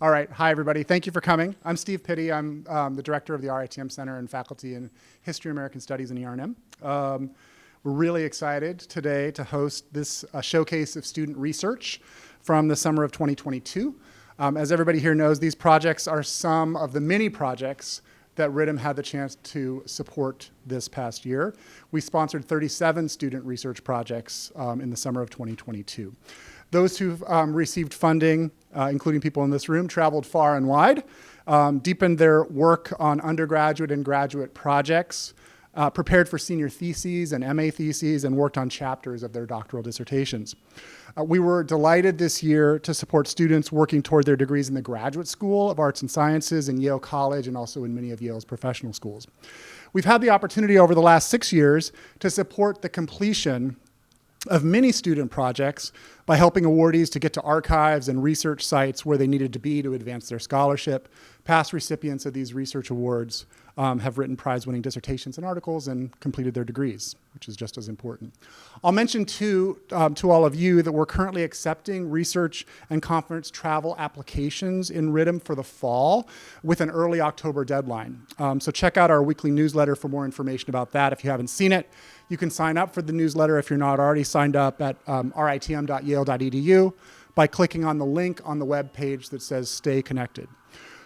All right, hi everybody. Thank you for coming. I'm Steve Pitti. I'm the director of the RITM Center and faculty in History, American Studies, and ERNM. We're really excited today to host this showcase of student research from the summer of 2022. As everybody here knows, these projects are some of the many projects that RITM had the chance to support this past year. We sponsored 37 student research projects in the summer of 2022. Those who've received funding, including people in this room, traveled far and wide, deepened their work on undergraduate and graduate projects, prepared for senior theses and MA theses, and worked on chapters of their doctoral dissertations. We were delighted this year to support students working toward their degrees in the Graduate School of Arts and Sciences in Yale College and also in many of Yale's professional schools. We've had the opportunity over the last 6 years to support the completion of many student projects by helping awardees to get to archives and research sites where they needed to be to advance their scholarship. Past recipients of these research awards have written prize-winning dissertations and articles and completed their degrees, which is just as important. I'll mention too, to all of you that we're currently accepting research and conference travel applications in RITM for the fall with an early October deadline. So check out our weekly newsletter for more information about that if you haven't seen it. You can sign up for the newsletter if you're not already signed up at ritm.yale.edu by clicking on the link on the web page that says Stay Connected.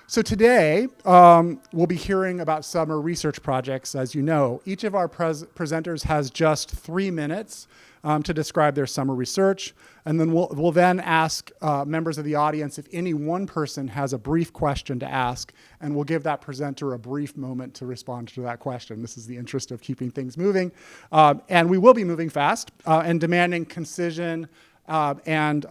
So today, we'll be hearing about summer research projects, as you know. Each of our presenters has just 3 minutes to describe their summer research, and then we'll then ask members of the audience if any one person has a brief question to ask, and we'll give that presenter a brief moment to respond to that question. This is the interest of keeping things moving, and we will be moving fast and demanding concision and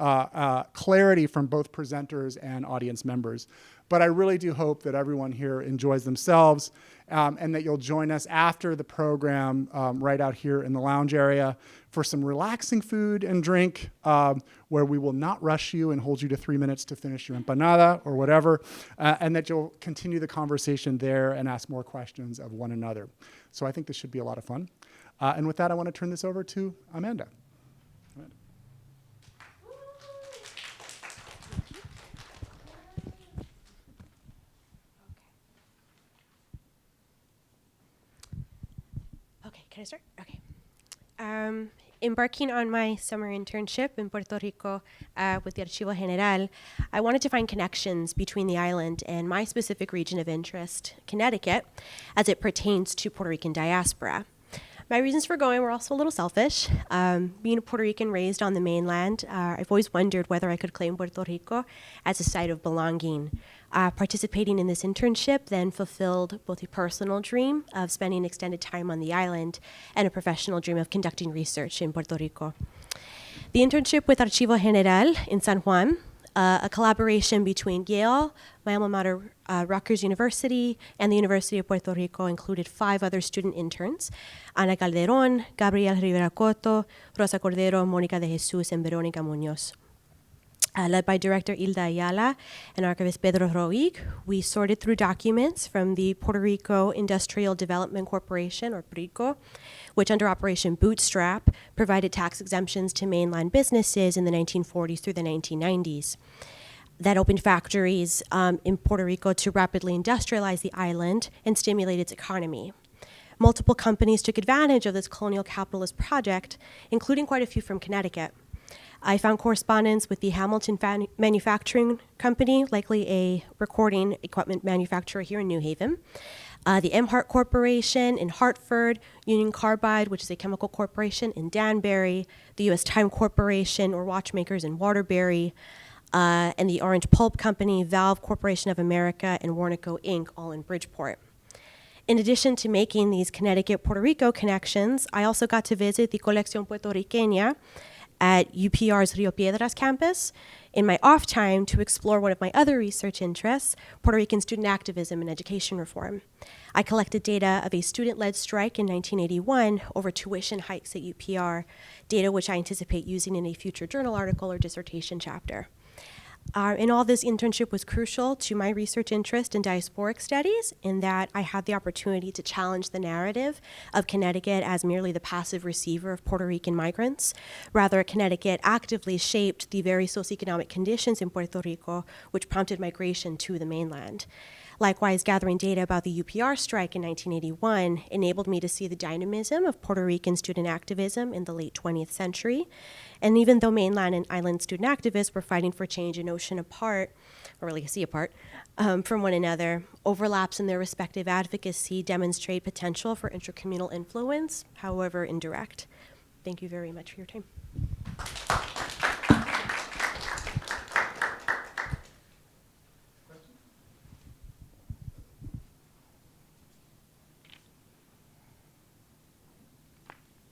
clarity from both presenters and audience members. But I really do hope that everyone here enjoys themselves and that you'll join us after the program right out here in the lounge area for some relaxing food and drink where we will not rush you and hold you to 3 minutes to finish your empanada or whatever, and that you'll continue the conversation there and ask more questions of one another. So I think this should be a lot of fun. And with that, I want to turn this over to Amanda. Can I start? Okay. Embarking on my summer internship in Puerto Rico with the Archivo General, I wanted to find connections between the island and my specific region of interest, Connecticut, as it pertains to Puerto Rican diaspora. My reasons for going were also a little selfish. Being a Puerto Rican raised on the mainland, I've always wondered whether I could claim Puerto Rico as a site of belonging. Participating in this internship then fulfilled both a personal dream of spending extended time on the island and a professional dream of conducting research in Puerto Rico. The internship with Archivo General in San Juan, a collaboration between Yale, my alma mater, Rutgers University, and the University of Puerto Rico, included 5 other student interns: Ana Calderón, Gabriel Rivera Cotto, Rosa Cordero, Mónica de Jesus, and Verónica Muñoz. Led by Director Hilda Ayala and Archivist Pedro Roig, we sorted through documents from the Puerto Rico Industrial Development Corporation, or PRICO, which under Operation Bootstrap provided tax exemptions to mainland businesses in the 1940s through the 1990s. That opened factories in Puerto Rico to rapidly industrialize the island and stimulate its economy. Multiple companies took advantage of this colonial capitalist project, including quite a few from Connecticut. I found correspondence with the Hamilton Manufacturing Company, likely a recording equipment manufacturer here in New Haven, the Emhart Corporation in Hartford, Union Carbide, which is a chemical corporation in Danbury, the U.S. Time Corporation, or watchmakers in Waterbury, and the Orange Pulp Company, Valve Corporation of America, and Warnaco Inc., all in Bridgeport. In addition to making these Connecticut-Puerto Rico connections, I also got to visit the Colección Puertorriqueña at UPR's Rio Piedras campus in my off time to explore one of my other research interests, Puerto Rican student activism and education reform. I collected data of a student-led strike in 1981 over tuition hikes at UPR, data which I anticipate using in a future journal article or dissertation chapter. In all, this internship was crucial to my research interest in diasporic studies, in that I had the opportunity to challenge the narrative of Connecticut as merely the passive receiver of Puerto Rican migrants. Rather, Connecticut actively shaped the very socioeconomic conditions in Puerto Rico, which prompted migration to the mainland. Likewise, gathering data about the UPR strike in 1981 enabled me to see the dynamism of Puerto Rican student activism in the late 20th century. And even though mainland and island student activists were fighting for change an ocean apart, or really a sea apart, from one another, overlaps in their respective advocacy demonstrate potential for intercommunal influence, however indirect. Thank you very much for your time.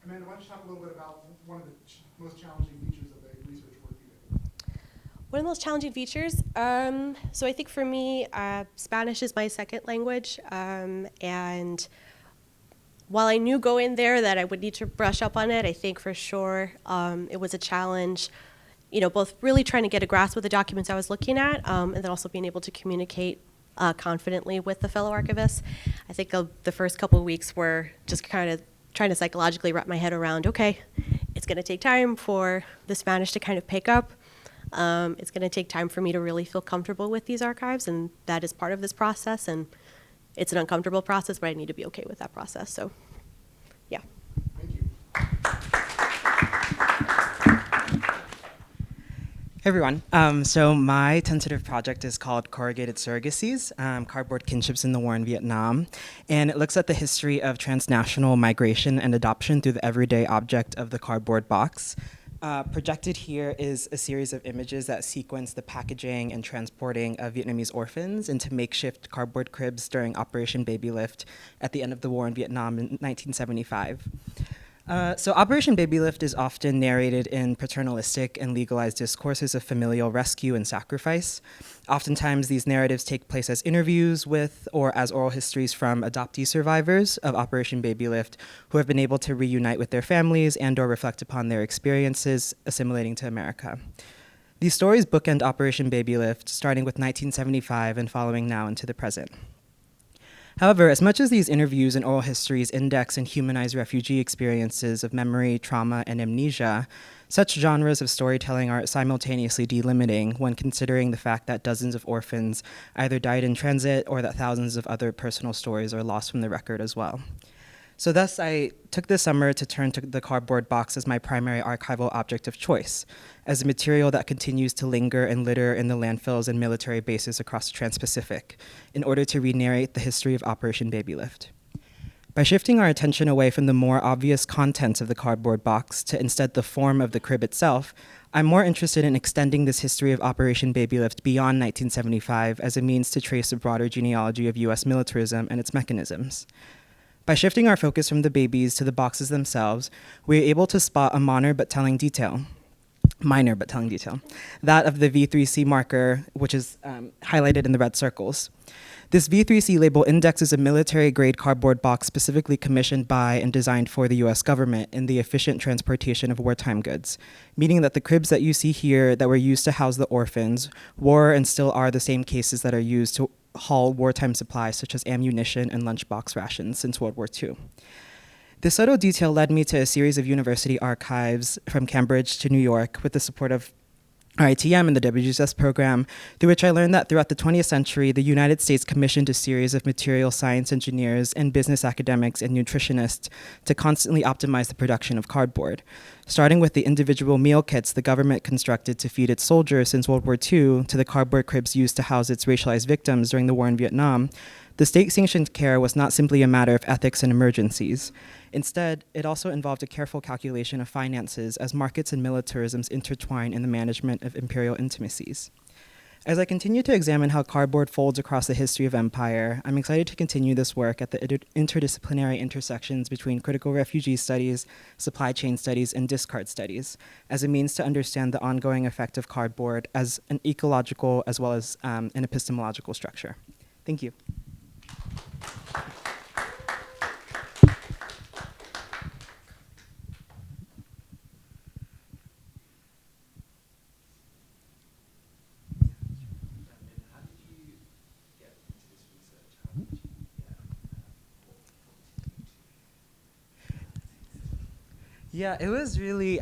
Amanda, why don't you talk a little bit about one of the most challenging features of the research work you did? One of the most challenging features, so I think for me, Spanish is my second language, and while I knew going there that I would need to brush up on it, I think for sure it was a challenge, both really trying to get a grasp of the documents I was looking at, and then also being able to communicate confidently with the fellow archivists. I think the first couple of weeks were just kind of trying to psychologically wrap my head around, okay, it's going to take time for the Spanish to kind of pick up. It's going to take time for me to really feel comfortable with these archives, and that is part of this process, and it's an uncomfortable process, but I need to be okay with that process, so yeah. Thank you. Hey everyone. So my tentative project is called Corrugated Surrogacies, Cardboard Kinships in the War in Vietnam. And it looks at the history of transnational migration and adoption through the everyday object of the cardboard box. Projected here is a series of images that sequence the packaging and transporting of Vietnamese orphans into makeshift cardboard cribs during Operation Baby Lift at the end of the war in Vietnam in 1975. So Operation Baby Lift is often narrated in paternalistic and legalized discourses of familial rescue and sacrifice. Oftentimes, these narratives take place as interviews with or as oral histories from adoptee survivors of Operation Baby Lift who have been able to reunite with their families and or reflect upon their experiences assimilating to America. These stories bookend Operation Baby Lift, starting with 1975 and following now into the present. However, as much as these interviews and oral histories index and humanize refugee experiences of memory, trauma, and amnesia, such genres of storytelling are simultaneously delimiting when considering the fact that dozens of orphans either died in transit or that thousands of other personal stories are lost from the record as well. So thus, I took this summer to turn to the cardboard box as my primary archival object of choice, as a material that continues to linger and litter in the landfills and military bases across the Trans-Pacific, in order to re-narrate the history of Operation Baby Lift. By shifting our attention away from the more obvious contents of the cardboard box to instead the form of the crib itself, I'm more interested in extending this history of Operation Baby Lift beyond 1975 as a means to trace a broader genealogy of US militarism and its mechanisms. By shifting our focus from the babies to the boxes themselves, we are able to spot a minor but telling detail, that of the V3C marker, which is highlighted in the red circles. This V3C label indexes a military-grade cardboard box specifically commissioned by and designed for the US government in the efficient transportation of wartime goods, meaning that the cribs that you see here that were used to house the orphans were and still are the same cases that are used to haul wartime supplies such as ammunition and lunchbox rations since World War II. This subtle detail led me to a series of university archives from Cambridge to New York with the support of RITM and the WGS program, through which I learned that throughout the 20th century, the United States commissioned a series of material science engineers and business academics and nutritionists to constantly optimize the production of cardboard. Starting with the individual meal kits the government constructed to feed its soldiers since World War II to the cardboard cribs used to house its racialized victims during the war in Vietnam, the state-sanctioned care was not simply a matter of ethics and emergencies. Instead, it also involved a careful calculation of finances as markets and militarisms intertwine in the management of imperial intimacies. As I continue to examine how cardboard folds across the history of empire, I'm excited to continue this work at the interdisciplinary intersections between critical refugee studies, supply chain studies, and discard studies, as a means to understand the ongoing effect of cardboard as an ecological as well as an epistemological structure. Thank you. Yeah, it was really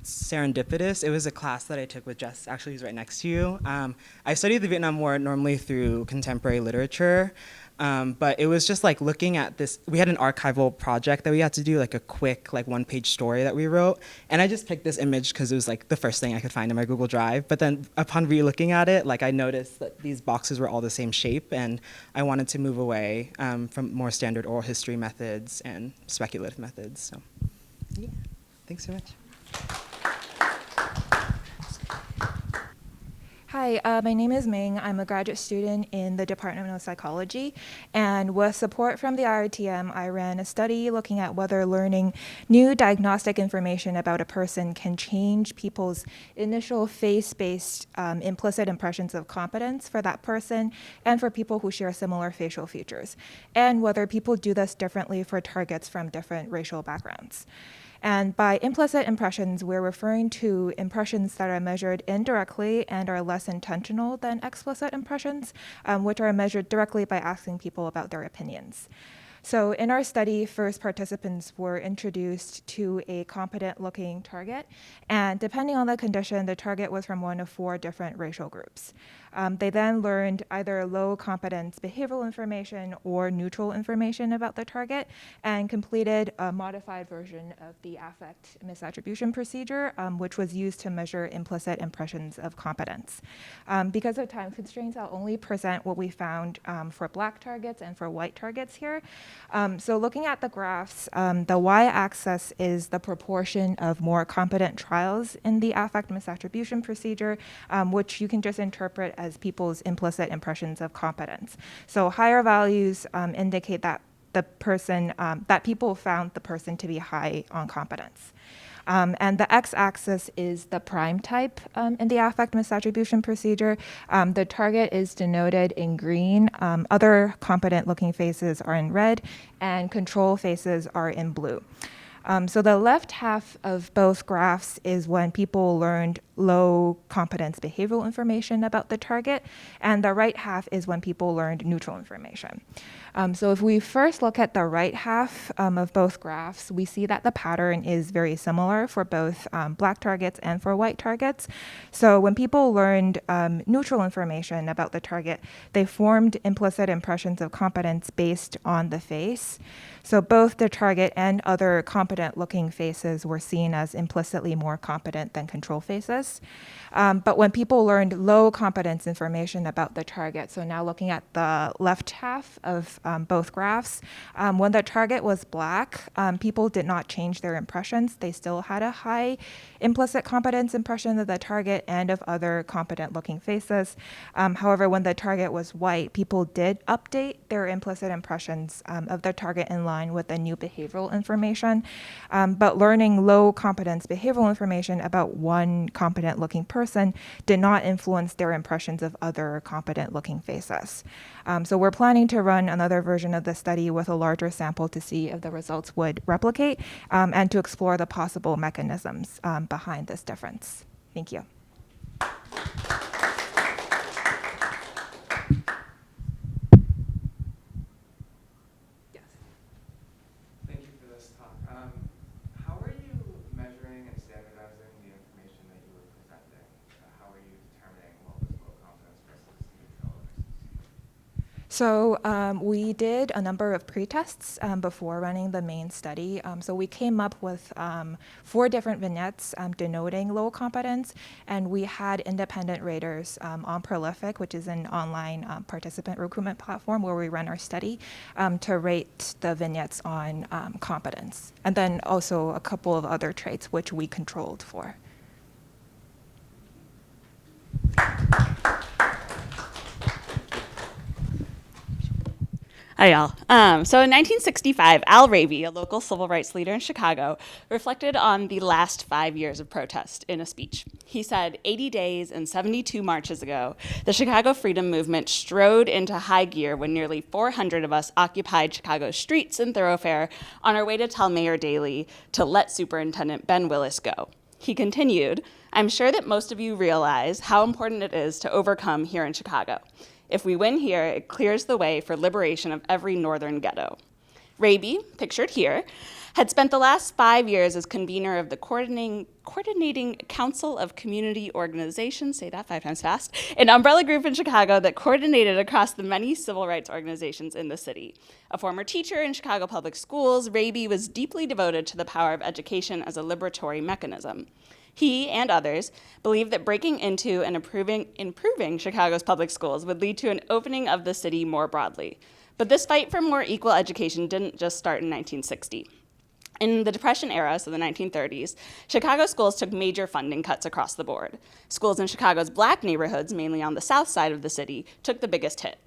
serendipitous. It was a class that I took with Jess, actually, who's right next to you. I studied the Vietnam War normally through contemporary literature, but it was just like looking at this. We had an archival project that we had to do, like a quick, like one-page story that we wrote, and I just picked this image because it was like the first thing I could find in my Google Drive. But then upon re-looking at it, like I noticed that these boxes were all the same shape, and I wanted to move away from more standard oral history methods and speculative methods. So, yeah, thanks so much. Hi, my name is Ming. I'm a graduate student in the Department of Psychology, and with support from the RITM, I ran a study looking at whether learning new diagnostic information about a person can change people's initial face-based implicit impressions of competence for that person and for people who share similar facial features, and whether people do this differently for targets from different racial backgrounds. And by implicit impressions, we're referring to impressions that are measured indirectly and are less intentional than explicit impressions, which are measured directly by asking people about their opinions. So in our study, first participants were introduced to a competent-looking target, and depending on the condition, the target was from one of 4 different racial groups. They then learned either low competence behavioral information or neutral information about the target and completed a modified version of the affect misattribution procedure, which was used to measure implicit impressions of competence. Because of time constraints, I'll only present what we found for Black targets and for white targets here. So looking at the graphs, the y-axis is the proportion of more competent trials in the affect misattribution procedure, which you can just interpret as people's implicit impressions of competence. So higher values indicate that that people found the person to be high on competence. And the x-axis is the prime type in the affect misattribution procedure. The target is denoted in green. Other competent-looking faces are in red, and control faces are in blue. So the left half of both graphs is when people learned low competence behavioral information about the target, and the right half is when people learned neutral information. So if we first look at the right half of both graphs, we see that the pattern is very similar for both Black targets and for white targets. So when people learned neutral information about the target, they formed implicit impressions of competence based on the face. So both the target and other competent-looking faces were seen as implicitly more competent than control faces. But when people learned low competence information about the target, so now looking at the left half of both graphs, when the target was Black, people did not change their impressions. They still had a high implicit competence impression of the target and of other competent-looking faces. However, when the target was white, people did update their implicit impressions of the target in line with the new behavioral information. But learning low competence behavioral information about one competent-looking person did not influence their impressions of other competent-looking faces. So we're planning to run another version of the study with a larger sample to see if the results would replicate and to explore the possible mechanisms behind this difference. Thank you. Thank you for this talk. How are you measuring and standardizing the information that you were presenting? How are you determining what was low confidence versus neutral versus? So we did a number of pre-tests before running the main study. So we came up with 4 different vignettes denoting low competence, and we had independent raters on Prolific, which is an online participant recruitment platform where we run our study, to rate the vignettes on competence, and then also a couple of other traits which we controlled for. Hi, y'all. So in 1965, Al Ravey, a local civil rights leader in Chicago, reflected on the last 5 years of protest in a speech. He said, 80 days and 72 marches ago, the Chicago Freedom Movement strode into high gear when nearly 400 of us occupied Chicago's streets and thoroughfare on our way to tell Mayor Daley to let Superintendent Ben Willis go. He continued, I'm sure that most of you realize how important it is to overcome here in Chicago. If we win here, it clears the way for liberation of every northern ghetto. Raby, pictured here, had spent the last 5 years as convener of the Coordinating Council of Community Organizations, say that 5 times fast, an umbrella group in Chicago that coordinated across the many civil rights organizations in the city. A former teacher in Chicago public schools, Raby was deeply devoted to the power of education as a liberatory mechanism. He and others believed that breaking into and improving Chicago's public schools would lead to an opening of the city more broadly. But this fight for more equal education didn't just start in 1960. In the Depression era, so the 1930s, Chicago schools took major funding cuts across the board. Schools in Chicago's black neighborhoods, mainly on the south side of the city, took the biggest hit.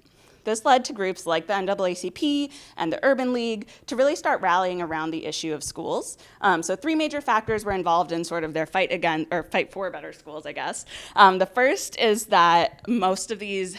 This led to groups like the NAACP and the Urban League to really start rallying around the issue of schools. So 3 major factors were involved in sort of their fight for better schools, I guess. The first is that most of these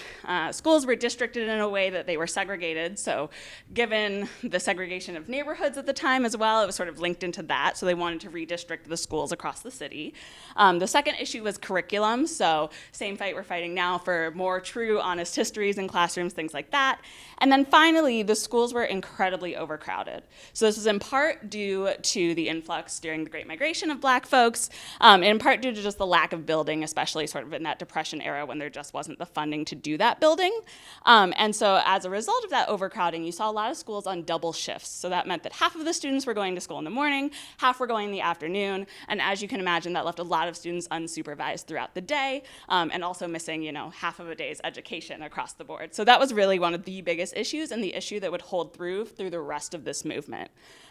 schools were districted in a way that they were segregated. So given the segregation of neighborhoods at the time as well, it was sort of linked into that. So they wanted to redistrict the schools across the city. The second issue was curriculum. So same fight we're fighting now for more true, honest histories in classrooms, things like that. And then finally, the schools were incredibly overcrowded. So this was in part due to the influx during the Great Migration of black folks, in part due to just the lack of building, especially sort of in that Depression era when there just wasn't the funding to do that building. And so as a result of that overcrowding, you saw a lot of schools on double shifts. So that meant that half of the students were going to school in the morning, half were going in the afternoon. And as you can imagine, that left a lot of students unsupervised throughout the day, and also missing, half of a day's education across the board. So that was really one of the biggest issues and the issue that would hold through the rest of this movement.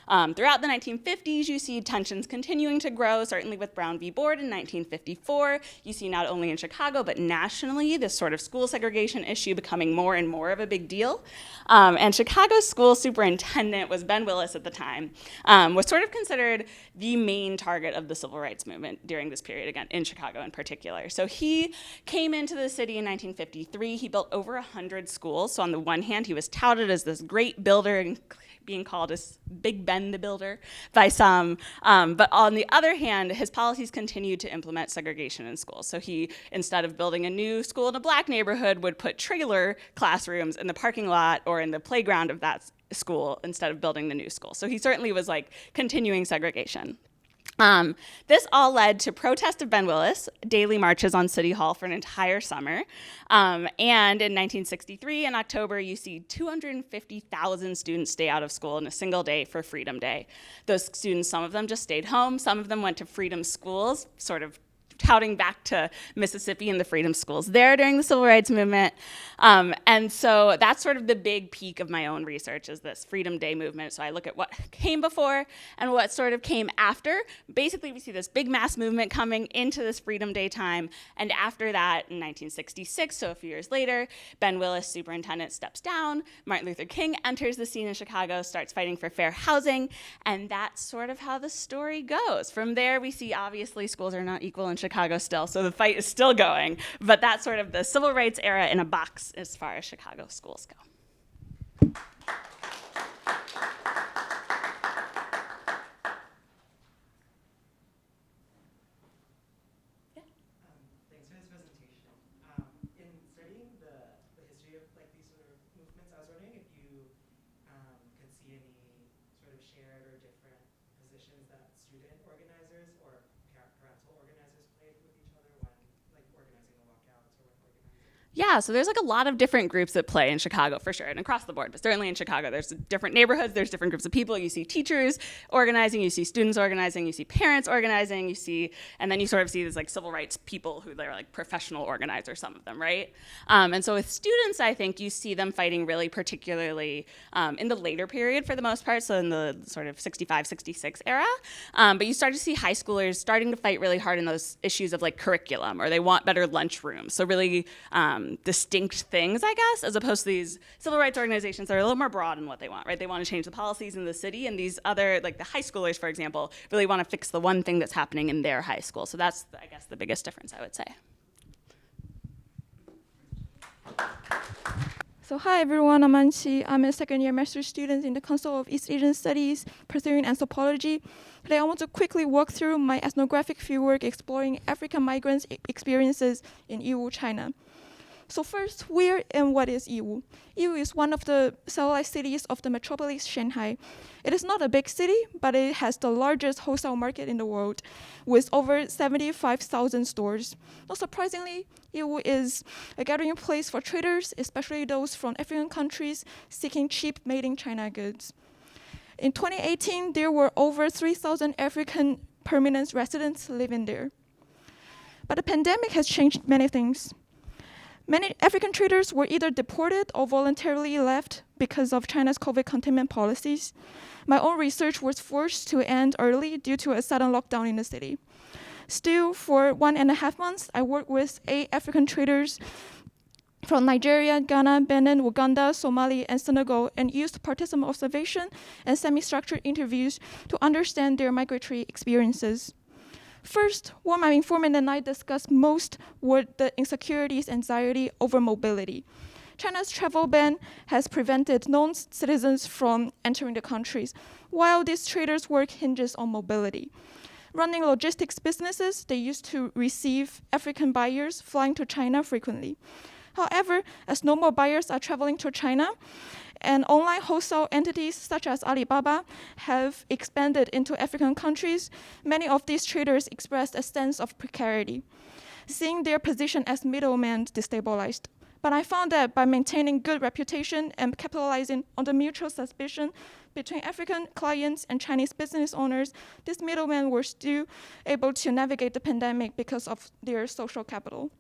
Throughout the 1950s, you see tensions continuing to grow, certainly with Brown v. Board in 1954. You see not only in Chicago, but nationally, this sort of school segregation issue becoming more and more of a big deal. And Chicago's school superintendent was Ben Willis at the time, was sort of considered the main target of the civil rights movement during this period, again, in Chicago in particular. So he came into the city in 1953. He built over 100 schools. So on the one hand, he was touted as this great builder and being called as Big Ben the Builder by some. But on the other hand, his policies continued to implement segregation in schools. So he, instead of building a new school in a black neighborhood, would put trailer classrooms in the parking lot or in the playground of that school instead of building the new school. So he certainly was like continuing segregation. This all led to protests of Ben Willis, daily marches on City Hall for an entire summer. And in 1963, in October, you see 250,000 students stay out of school in a single day for Freedom Day. Those students, some of them just stayed home, some of them went to freedom schools, sort of touting back to Mississippi and the freedom schools there during the civil rights movement. And so that's sort of the big peak of my own research is this Freedom Day movement. So I look at what came before and what sort of came after. Basically, we see this big mass movement coming into this Freedom Day time. And after that, in 1966, so a few years later, Ben Willis, superintendent, steps down. Martin Luther King enters the scene in Chicago, starts fighting for fair housing. And that's sort of how the story goes. From there, we see, obviously, schools are not equal in Chicago still, so the fight is still going. But that's sort of the civil rights era in a box as far as Chicago schools go. Thanks for this presentation. In studying the history of like these sort of movements, I was wondering if you could see any sort of shared or different positions that student organizers or parental organizers played with each other when like organizing the walkouts or when organizing. Yeah, so there's like a lot of different groups that play in Chicago for sure, and across the board, but certainly in Chicago, there's different neighborhoods, there's different groups of people. You see teachers organizing, you see students organizing, you see parents organizing, and then you sort of see these like civil rights people who they're like professional organizers, some of them, right? And so with students, I think you see them fighting really particularly in the later period for the most part, so in the sort of 65, 66 era. But you start to see high schoolers starting to fight really hard in those issues of like curriculum, or they want better lunchrooms. So really distinct things, I guess, as opposed to these civil rights organizations that are a little more broad in what they want, right? They want to change the policies in the city, and these other, like the high schoolers, for example, really want to fix the one thing that's happening in their high school. So that's, I guess, the biggest difference, I would say. So hi everyone, I'm Amanshi. I'm a second-year master's student in the Council of East Asian Studies, pursuing anthropology. Today I want to quickly walk through my ethnographic fieldwork exploring African migrants' experiences in Yiwu, China. So first, where and what is Yiwu? Yiwu is one of the satellite cities of the metropolis Shanghai. It is not a big city, but it has the largest wholesale market in the world, with over 75,000 stores. Not surprisingly, Yiwu is a gathering place for traders, especially those from African countries seeking cheap made-in-China goods. In 2018, there were over 3,000 African permanent residents living there. But the pandemic has changed many things. Many African traders were either deported or voluntarily left because of China's COVID containment policies. My own research was forced to end early due to a sudden lockdown in the city. Still, for 1.5 months, I worked with 8 African traders from Nigeria, Ghana, Benin, Uganda, Somalia, and Senegal, and used participant observation and semi-structured interviews to understand their migratory experiences. First, what my informant and I discussed most were the insecurities, anxiety over mobility. China's travel ban has prevented non-citizens from entering the countries, while these traders' work hinges on mobility. Running logistics businesses, they used to receive African buyers flying to China frequently. However, as no more buyers are traveling to China, and online wholesale entities such as Alibaba have expanded into African countries, many of these traders expressed a sense of precarity, seeing their position as middlemen destabilized. But I found that by maintaining good reputation and capitalizing on the mutual suspicion between African clients and Chinese business owners, these middlemen were still able to navigate the pandemic because of their social capital.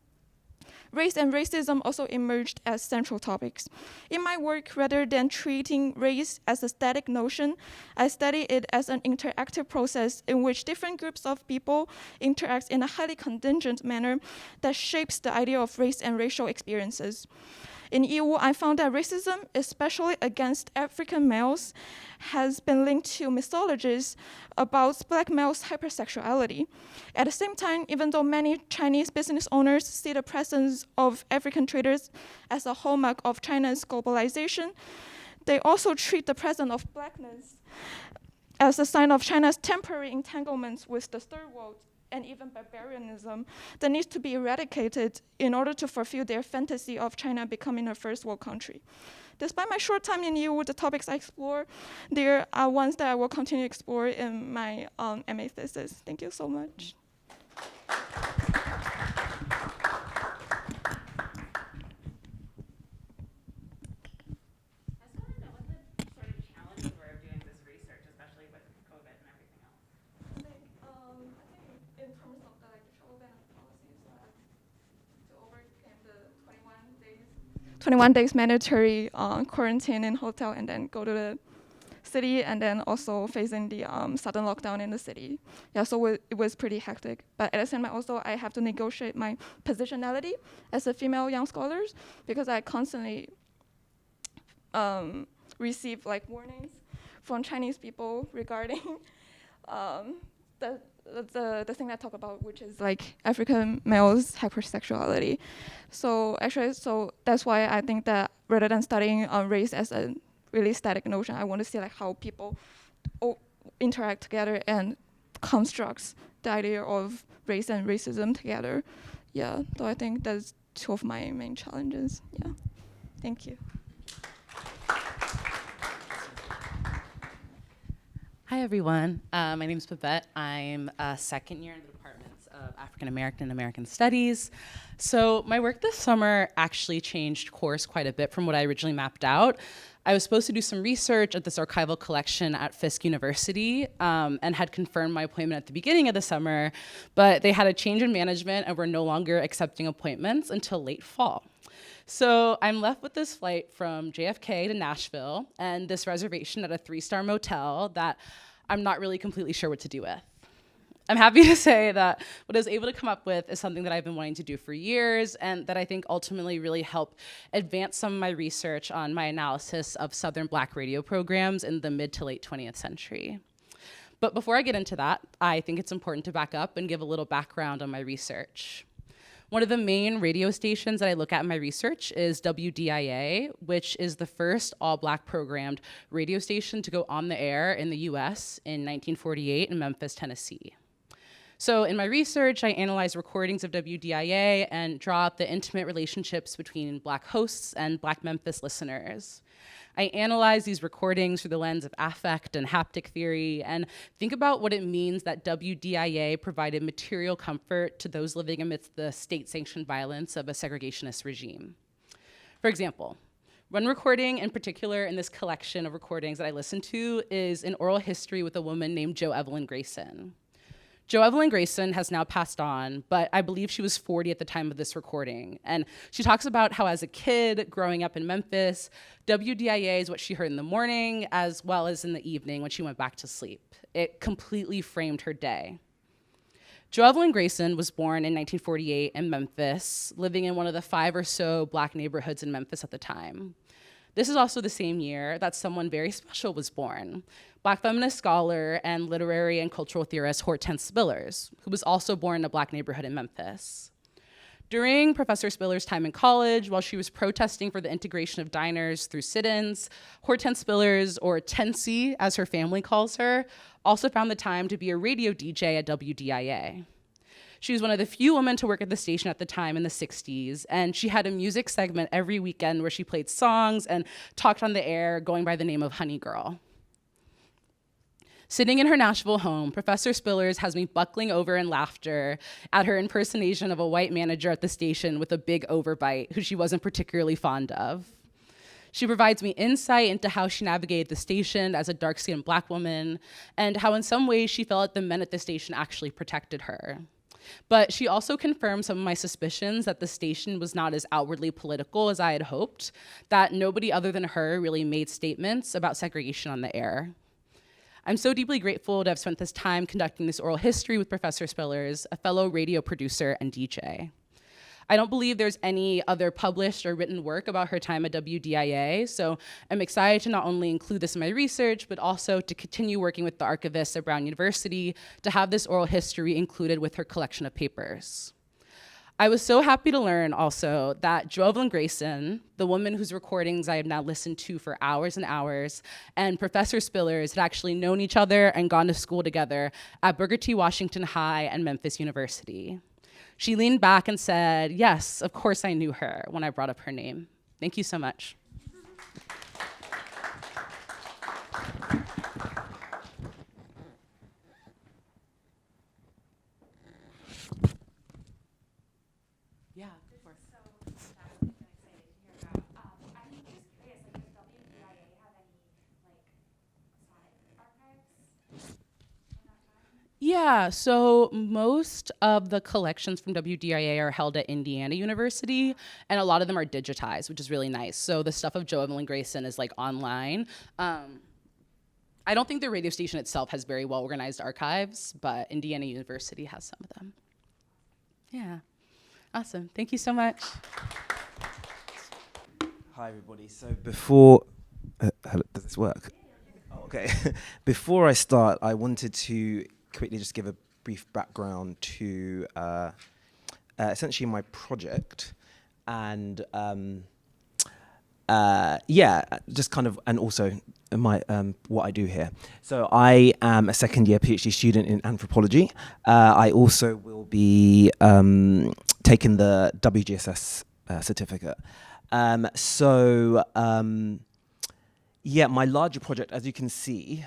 Race and racism also emerged as central topics. In my work, rather than treating race as a static notion, I study it as an interactive process in which different groups of people interact in a highly contingent manner that shapes the idea of race and racial experiences. In Yiwu, I found that racism, especially against African males, has been linked to mythologies about Black males' hypersexuality. At the same time, even though many Chinese business owners see the presence of African traders as a hallmark of China's globalization, they also treat the presence of Blackness as a sign of China's temporary entanglements with the third world and even barbarianism that needs to be eradicated in order to fulfill their fantasy of China becoming a first world country. Despite my short time in Yiwu, the topics I explore, there are ones that I will continue to explore in my MA thesis. Thank you so much. In terms of the travel ban policies, to overcome the 21 days mandatory quarantine in hotel, and then go to the city, and then also facing the sudden lockdown in the city. Yeah, so it was pretty hectic. But at the same time, also I have to negotiate my positionality as a female young scholar, because I constantly receive warnings from Chinese people regarding the thing I talk about, which is African males' hypersexuality. So that's why I think that rather than studying race as a really static notion, I want to see how people interact together and constructs the idea of race and racism together. Yeah, so I think that's two of my main challenges. Yeah, thank you. Hi, everyone. My name is Babette. I'm a second year in the Departments of African American and American Studies. So my work this summer actually changed course quite a bit from what I originally mapped out. I was supposed to do some research at this archival collection at Fisk University and had confirmed my appointment at the beginning of the summer, but they had a change in management and were no longer accepting appointments until late fall. So I'm left with this flight from JFK to Nashville and this reservation at a 3-star motel that I'm not really completely sure what to do with. I'm happy to say that what I was able to come up with is something that I've been wanting to do for years, and that I think ultimately really helped advance some of my research on my analysis of Southern Black radio programs in the mid to late 20th century. But before I get into that, I think it's important to back up and give a little background on my research. One of the main radio stations that I look at in my research is WDIA, which is the first all-Black programmed radio station to go on the air in the US in 1948 in Memphis, Tennessee. So in my research, I analyze recordings of WDIA and draw up the intimate relationships between Black hosts and Black Memphis listeners. I analyze these recordings through the lens of affect and haptic theory and think about what it means that WDIA provided material comfort to those living amidst the state-sanctioned violence of a segregationist regime. For example, one recording in particular in this collection of recordings that I listened to is an oral history with a woman named Jo Evelyn Grayson. Jo Evelyn Grayson has now passed on, but I believe she was 40 at the time of this recording. And she talks about how as a kid growing up in Memphis, WDIA is what she heard in the morning as well as in the evening when she went back to sleep. It completely framed her day. Jo Evelyn Grayson was born in 1948 in Memphis, living in one of the 5 or so Black neighborhoods in Memphis at the time. This is also the same year that someone very special was born, Black feminist scholar and literary and cultural theorist Hortense Spillers, who was also born in a Black neighborhood in Memphis. During Professor Spillers' time in college, while she was protesting for the integration of diners through sit-ins, Hortense Spillers, or Tensi as her family calls her, also found the time to be a radio DJ at WDIA. She was one of the few women to work at the station at the time in the 60s, and she had a music segment every weekend where she played songs and talked on the air going by the name of Honey Girl. Sitting in her Nashville home, Professor Spillers has me buckling over in laughter at her impersonation of a white manager at the station with a big overbite who she wasn't particularly fond of. She provides me insight into how she navigated the station as a dark-skinned Black woman and how in some ways she felt the men at the station actually protected her. But she also confirmed some of my suspicions that the station was not as outwardly political as I had hoped, that nobody other than her really made statements about segregation on the air. I'm so deeply grateful to have spent this time conducting this oral history with Professor Spillers, a fellow radio producer and DJ. I don't believe there's any other published or written work about her time at WDIA, so I'm excited to not only include this in my research, but also to continue working with the archivists at Brown University to have this oral history included with her collection of papers. I was so happy to learn also that Jo Evelyn Grayson, the woman whose recordings I have now listened to for hours and hours, and Professor Spillers had actually known each other and gone to school together at Booker T. Washington High and Memphis University. She leaned back and said, yes, of course I knew her when I brought up her name. Thank you so much. Yeah, of course. Yeah, so most of the collections from WDIA are held at Indiana University, and a lot of them are digitized, which is really nice. So the stuff of Jo Evelyn Grayson is like online. I don't think the radio station itself has very well-organized archives, but Indiana University has some of them. Yeah, awesome. Thank you so much. Hi, everybody. So before, hello, does this work? Oh, okay. Before I start, I wanted to quickly just give a brief background to essentially my project and just kind of, and also my what I do here. So I am a second-year PhD student in anthropology. I also will be taking the WGSS certificate. Yeah, my larger project, as you can see,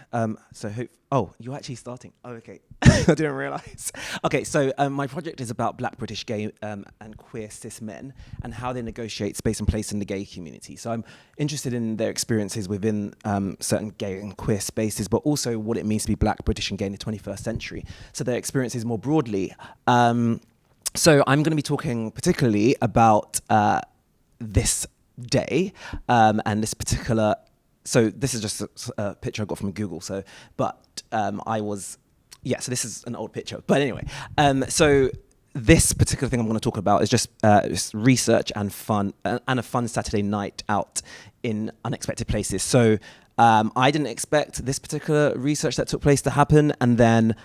oh, you're actually starting. Oh, okay. I didn't realize. Okay, so my project is about Black British gay and queer cis men and how they negotiate space and place in the gay community. So I'm interested in their experiences within certain gay and queer spaces, but also what it means to be Black, British and gay in the 21st century. So their experiences more broadly. So I'm going to be talking particularly about this day and this particular. So this is just a picture I got from Google. So this is an old picture. But anyway, so this particular thing I'm going to talk about is just research and fun, and a fun Saturday night out in unexpected places. So I didn't expect this particular research that took place to happen. And then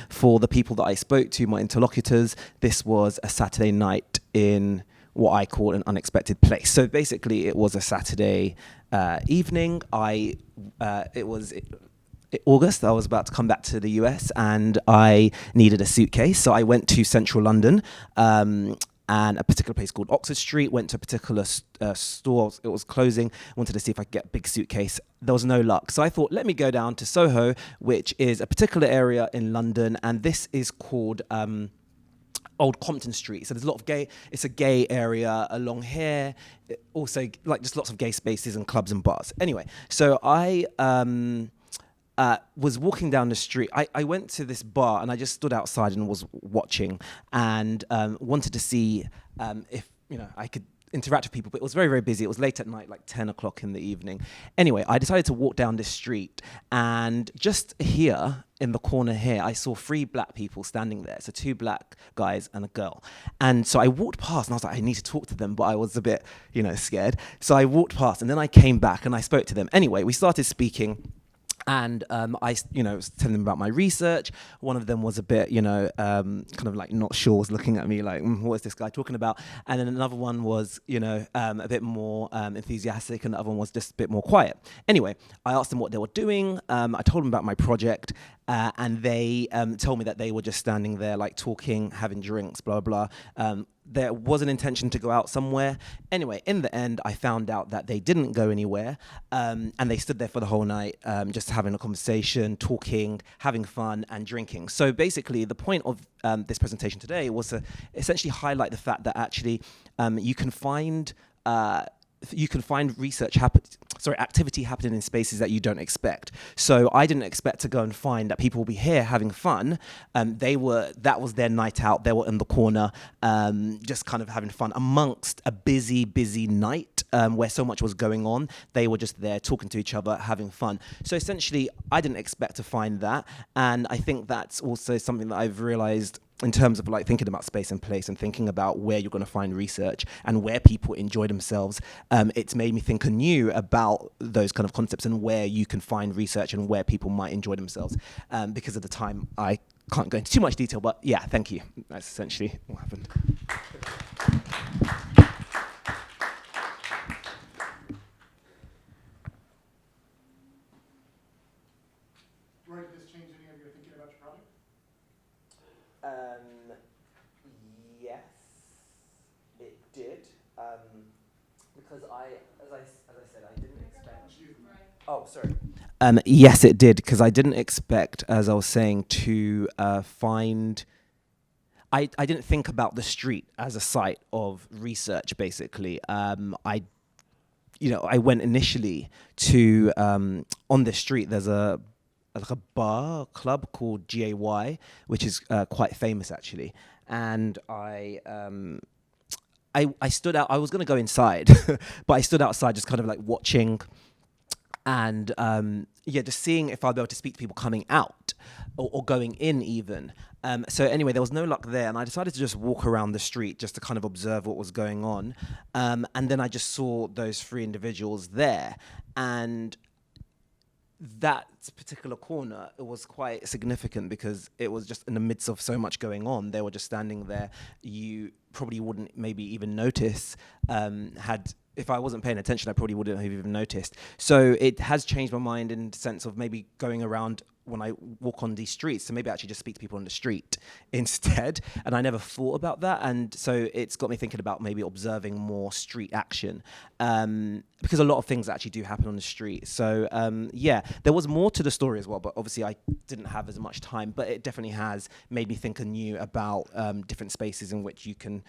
for the people that I spoke to, my interlocutors, this was a Saturday night in what I call an unexpected place. So basically it was a Saturday evening. August. I was about to come back to the US and I needed a suitcase. So I went to central London and a particular place called Oxford Street, went to a particular store. It was closing. Wanted to see if I could get a big suitcase. There was no luck. So I thought, let me go down to Soho, which is a particular area in London. And this is called Old Compton Street. So there's a lot of it's a gay area along here. Also, like, just lots of gay spaces and clubs and bars. Anyway, so I was walking down the street. I went to this bar and I just stood outside and was watching and wanted to see if, I could interact with people, but it was very, very busy. It was late at night, like 10 o'clock in the evening. Anyway, I decided to walk down this street, and just here in the corner here, I saw 3 black people standing there. So 2 black guys and a girl. And so I walked past and I was like, I need to talk to them, but I was a bit, scared. So I walked past and then I came back and I spoke to them. Anyway, we started speaking. And I was telling them about my research. One of them was a bit, kind of like not sure, was looking at me like, what is this guy talking about? And then another one was, a bit more enthusiastic, and the other one was just a bit more quiet. Anyway, I asked them what they were doing. I told them about my project, and they told me that they were just standing there, like talking, having drinks, blah, blah, blah. There was an intention to go out somewhere. Anyway, in the end, I found out that they didn't go anywhere, and they stood there for the whole night, just having a conversation, talking, having fun, and drinking. So basically, the point of this presentation today was to essentially highlight the fact that actually you can find activity happening in spaces that you don't expect. So I didn't expect to go and find that people will be here having fun. That was their night out. They were in the corner, just kind of having fun amongst a busy, busy night where so much was going on. They were just there talking to each other, having fun. So essentially, I didn't expect to find that. And I think that's also something that I've realized in terms of like thinking about space and place and thinking about where you're going to find research and where people enjoy themselves. It's made me think anew about those kind of concepts and where you can find research and where people might enjoy themselves. Because of the time, I can't go into too much detail, but yeah, thank you. That's essentially what happened. Roy, did this change any of your thinking about your project? Yes, it did. Because as I said, I didn't expect. Oh, sorry. Yes, it did, because I didn't expect, as I was saying, to find. I didn't think about the street as a site of research. Basically, I went initially to on this street. There's a club called GAY, which is quite famous actually. And I stood out. I was going to go inside, but I stood outside just kind of like watching and just seeing if I'd be able to speak to people coming out or going in even. So anyway, there was no luck there, and I decided to just walk around the street just to kind of observe what was going on. And then I just saw those 3 individuals there, and that particular corner, it was quite significant because it was just in the midst of so much going on. They were just standing there. You probably wouldn't maybe even notice. If I wasn't paying attention, I probably wouldn't have even noticed. So it has changed my mind in the sense of maybe going around when I walk on these streets, so maybe actually just speak to people on the street instead. And I never thought about that. And so it's got me thinking about maybe observing more street action, because a lot of things actually do happen on the street. So there was more to the story as well, but obviously I didn't have as much time, but it definitely has made me think anew about different spaces in which you can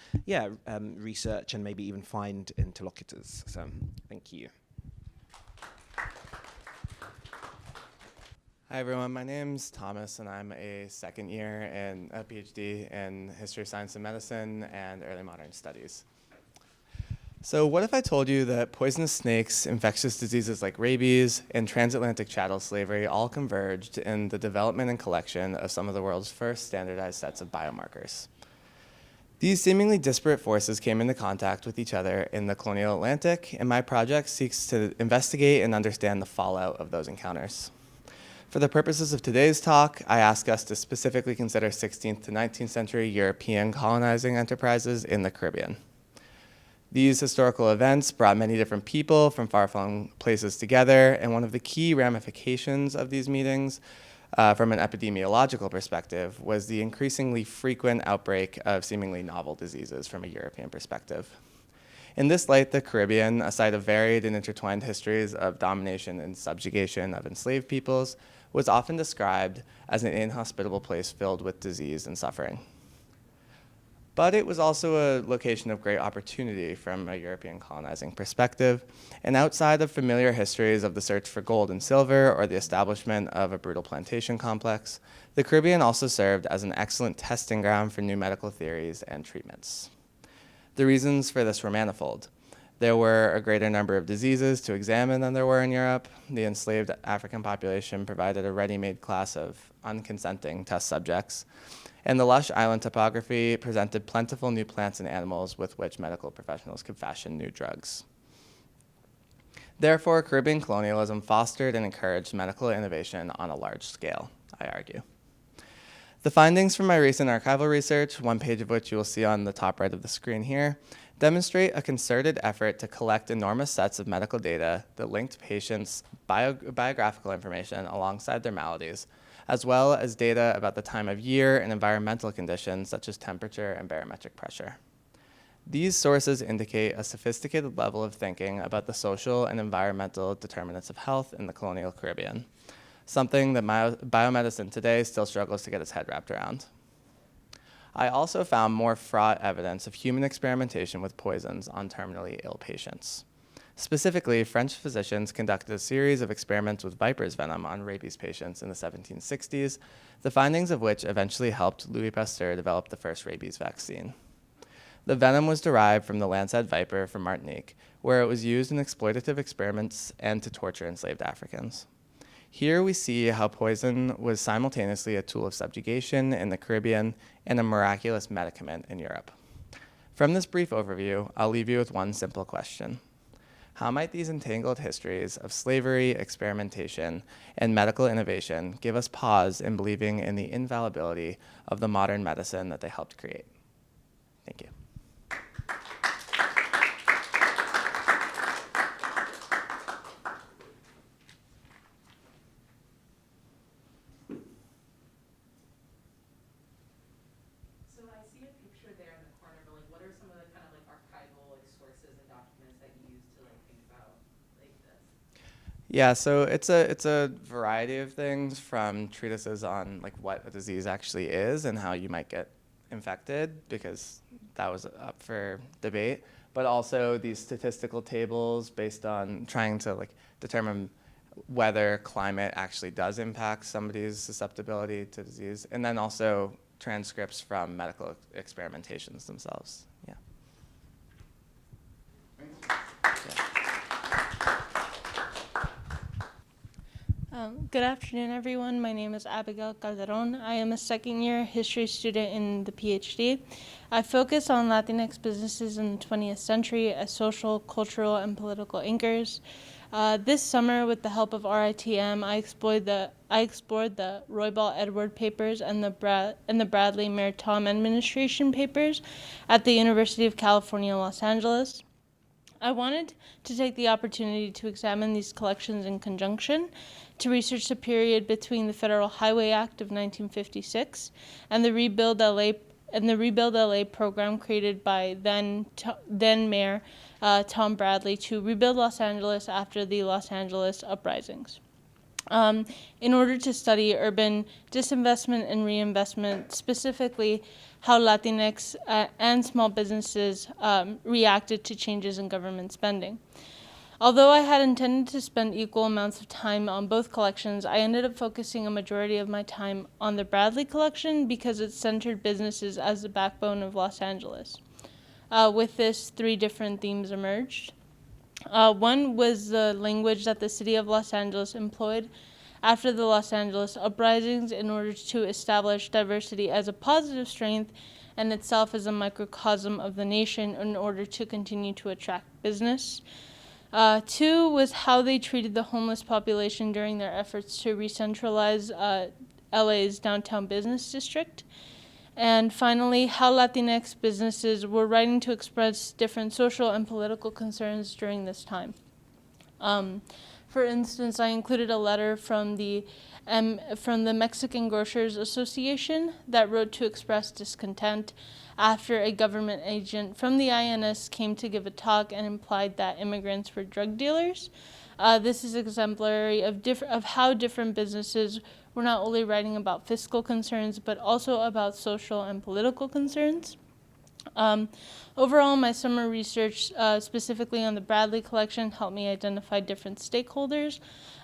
research and maybe even find interlocutors. So thank you. Hi everyone, my name's Thomas and I'm a second year in a PhD in History, Science, and Medicine and Early Modern Studies. So what if I told you that poisonous snakes, infectious diseases like rabies, and transatlantic chattel slavery all converged in the development and collection of some of the world's first standardized sets of biomarkers? These seemingly disparate forces came into contact with each other in the colonial Atlantic, and my project seeks to investigate and understand the fallout of those encounters. For the purposes of today's talk, I ask us to specifically consider 16th to 19th century European colonizing enterprises in the Caribbean. These historical events brought many different people from far-flung places together, and one of the key ramifications of these meetings from an epidemiological perspective was the increasingly frequent outbreak of seemingly novel diseases from a European perspective. In this light, the Caribbean, a site of varied and intertwined histories of domination and subjugation of enslaved peoples, was often described as an inhospitable place filled with disease and suffering. But it was also a location of great opportunity from a European colonizing perspective, and outside of familiar histories of the search for gold and silver or the establishment of a brutal plantation complex, the Caribbean also served as an excellent testing ground for new medical theories and treatments. The reasons for this were manifold. There were a greater number of diseases to examine than there were in Europe. The enslaved African population provided a ready-made class of unconsenting test subjects, and the lush island topography presented plentiful new plants and animals with which medical professionals could fashion new drugs. Therefore, Caribbean colonialism fostered and encouraged medical innovation on a large scale, I argue. The findings from my recent archival research, one page of which you will see on the top right of the screen here, demonstrate a concerted effort to collect enormous sets of medical data that linked patients' biographical information alongside their maladies, as well as data about the time of year and environmental conditions such as temperature and barometric pressure. These sources indicate a sophisticated level of thinking about the social and environmental determinants of health in the colonial Caribbean, something that biomedicine today still struggles to get its head wrapped around. I also found more fraught evidence of human experimentation with poisons on terminally ill patients. Specifically, French physicians conducted a series of experiments with viper's venom on rabies patients in the 1760s, the findings of which eventually helped Louis Pasteur develop the first rabies vaccine. The venom was derived from the Lancet viper from Martinique, where it was used in exploitative experiments and to torture enslaved Africans. Here we see how poison was simultaneously a tool of subjugation in the Caribbean and a miraculous medicament in Europe. From this brief overview, I'll leave you with one simple question. How might these entangled histories of slavery, experimentation, and medical innovation give us pause in believing in the infallibility of the modern medicine that they helped create? Thank you. So I see a picture there in the corner, but like, what are some of the kind of like archival like sources and documents that you use to like think about like this? Yeah, so it's a variety of things, from treatises on like what a disease actually is and how you might get infected, because that was up for debate, but also these statistical tables based on trying to like determine whether climate actually does impact somebody's susceptibility to disease, and then also transcripts from medical experimentations themselves. Yeah. Good afternoon, everyone. My name is Abigail Calderon. I am a second-year history student in the PhD. I focus on Latinx businesses in the 20th century as social, cultural, and political anchors. This summer, with the help of RITM, I explored the Roybal Edward papers and the Bradley Mayor Tom administration papers at the University of California, Los Angeles. I wanted to take the opportunity to examine these collections in conjunction, to research the period between the Federal Highway Act of 1956 and the Rebuild LA program created by then Mayor Tom Bradley to rebuild Los Angeles after the Los Angeles uprisings. In order to study urban disinvestment and reinvestment, specifically how Latinx and small businesses reacted to changes in government spending. Although I had intended to spend equal amounts of time on both collections, I ended up focusing a majority of my time on the Bradley collection because it centered businesses as the backbone of Los Angeles. With this, 3 different themes emerged. One was the language that the city of Los Angeles employed after the Los Angeles uprisings in order to establish diversity as a positive strength and itself as a microcosm of the nation in order to continue to attract business. 2 was how they treated the homeless population during their efforts to re-centralize LA's downtown business district. And finally, how Latinx businesses were writing to express different social and political concerns during this time. For instance, I included a letter from the Mexican Grocers Association that wrote to express discontent after a government agent from the INS came to give a talk and implied that immigrants were drug dealers. This is exemplary of how different businesses were not only writing about fiscal concerns, but also about social and political concerns. Overall, my summer research, specifically on the Bradley collection, helped me identify different stakeholders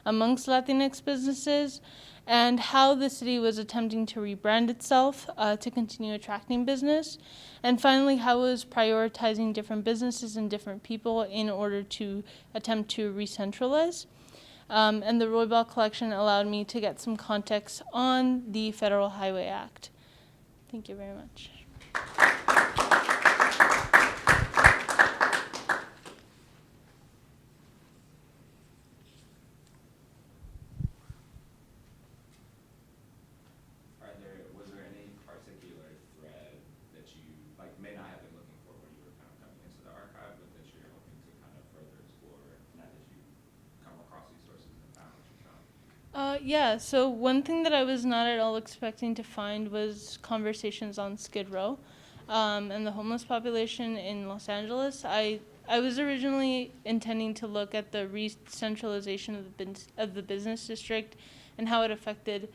amongst Latinx businesses and how the city was attempting to rebrand itself to continue attracting business. And finally, how it was prioritizing different businesses and different people in order to attempt to re-centralize. And the Roybal collection allowed me to get some context on the Federal Highway Act. Thank you very much. Was there any particular thread that you may not have been looking for when you were kind of coming into the archive, but that you're hoping to kind of further explore now that you come across these sources and found what you found? Yeah, so one thing that I was not at all expecting to find was conversations on Skid Row and the homeless population in Los Angeles. I was originally intending to look at the re-centralization of the business district and how it affected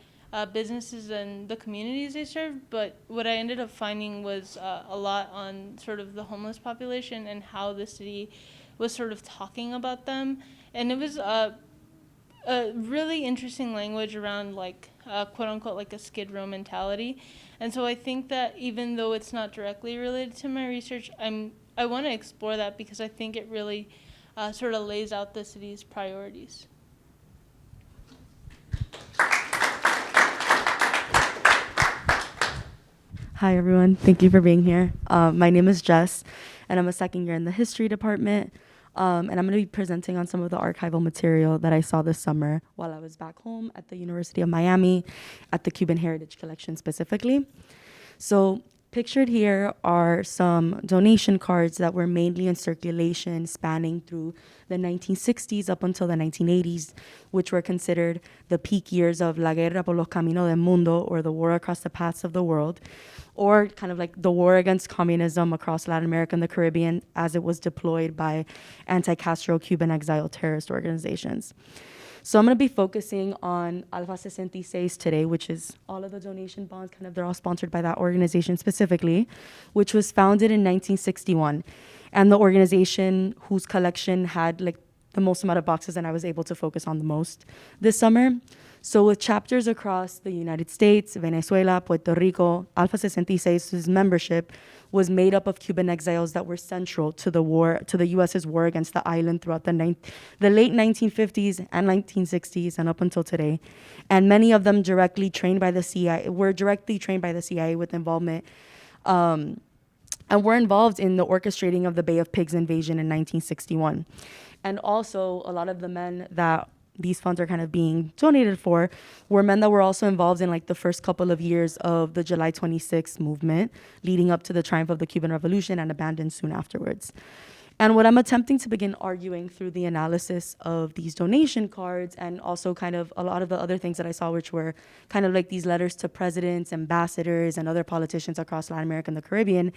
businesses and the communities they serve, but what I ended up finding was a lot on sort of the homeless population and how the city was sort of talking about them. And it was a really interesting language around quote unquote like a Skid Row mentality. And so I think that even though it's not directly related to my research, I want to explore that because I think it really sort of lays out the city's priorities. Hi, everyone. Thank you for being here. My name is Jess, and I'm a second year in the history department. And I'm going to be presenting on some of the archival material that I saw this summer while I was back home at the University of Miami, at the Cuban Heritage Collection specifically. So pictured here are some donation cards that were mainly in circulation spanning through the 1960s up until the 1980s, which were considered the peak years of La Guerra por los Caminos del Mundo, or the war across the paths of the world, or kind of like the war against communism across Latin America and the Caribbean as it was deployed by anti-Castro Cuban exile terrorist organizations. So I'm going to be focusing on Alpha 66 today, which is all of the donation bonds, they're all sponsored by that organization specifically, which was founded in 1961. And the organization whose collection had the most amount of boxes and I was able to focus on the most this summer. So with chapters across the United States, Venezuela, Puerto Rico, Alpha 66's membership was made up of Cuban exiles that were central to the war, to the U.S.'s war against the island throughout the late 1950s and 1960s and up until today. And many of them were directly trained by the CIA with involvement and were involved in the orchestrating of the Bay of Pigs invasion in 1961. And also, a lot of the men that these funds are kind of being donated for were men that were also involved in the first couple of years of the July 26th movement leading up to the triumph of the Cuban Revolution and abandoned soon afterwards. And what I'm attempting to begin arguing through the analysis of these donation cards and also kind of a lot of the other things that I saw, which were kind of like these letters to presidents, ambassadors, and other politicians across Latin America and the Caribbean,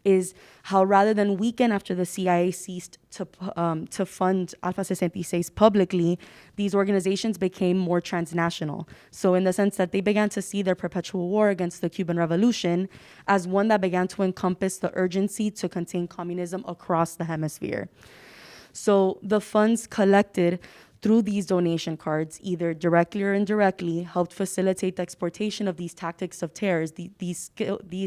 is how rather than weaken after the CIA ceased to fund Alpha 66 publicly, these organizations became more transnational. So in the sense that they began to see their perpetual war against the Cuban Revolution as one that began to encompass the urgency to contain communism across the hemisphere. So the funds collected through these donation cards, either directly or indirectly, helped facilitate the exportation of these tactics of terror, these